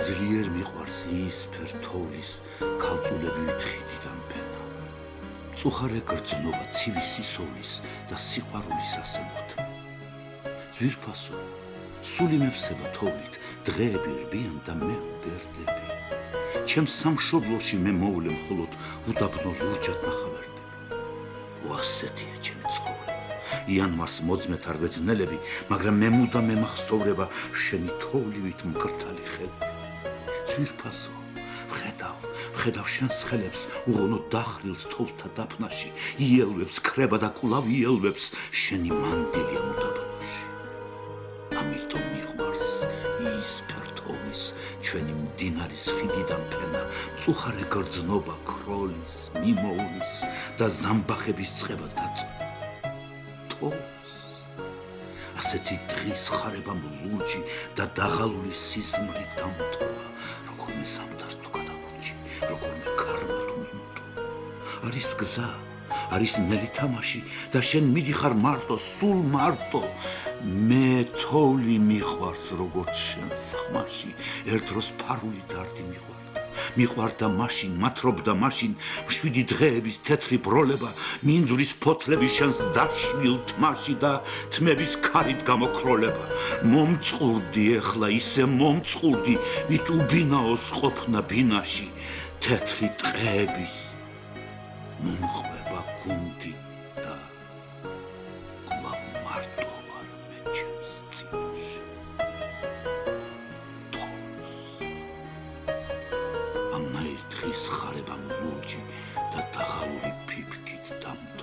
ძლიერ მიყვარს ის ფერთოვლის ქალწულებივით ხიდიდან ფენა. წუხარე გრძნობა ცივი სისოვლის და სიყვარულის ასე მოთმე. ძვირფასო, სული მევსება თოვლით, დღეები რბიან და მე უბერდები. ჩემს სამშობლოში მე მოვლე მხოლოდ უდაბნო ლურჯად ნახავერდები. ასეთია ჩემი ცხოვრება. იანვარს მოძმეთ არ ვეძნელები, მაგრამ მე მუდამ მემახსოვრება შენი თოვლივით მკრთალი ხელი. ძვირფასო, ვხედავ შენს ხელებს უღონო დახრილს თოვლთა დაფნაში, იელვებს ქრება და კვლავ იელვებს შენი მანდილია უდაბნოში. ამიტომ მიყვარს ის ფერთოვლის ჩვენი მდინარის ხიდიდან ფენა, წუხარე გრძნობა ქროლის, მიმოვლის და ზამბახების წყება დაწვა. ასეთი დღის ხარებამ ლურჯი და დაღალული სიზმრით დამტოვა, როგორმე ზამთარს თუ გადავრჩი, როგორმე ქარმა თუ მიმტო. არის გზა, არის ნელი თამაში და შენ მიდიხარ მარტო, სულ მარტო. მე თოვლი მიყვარს როგორც შენს ხმაში, ერთ დროს ფარული დარდი მიყვარდა მაშინ, მათრობდა მაშინ, მშვიდი დღეების თეთრი ბროლება, მინდვრის ფოთლები შენს დაშლილ თმაში და თმების ქარით გამოკროლება. მომწყურდი ეხლა, ისე მომწყურდი, ვით უბინაოს ყოფნა ბინაში, თეთრი ტყეების მომყვება გუნდი და კვლავ მარტო ვარ მე ჩემს წინაშე. ამნაირ დღის ხარებამ ლურჯი და დაღალული ფიფქით დამტოვა.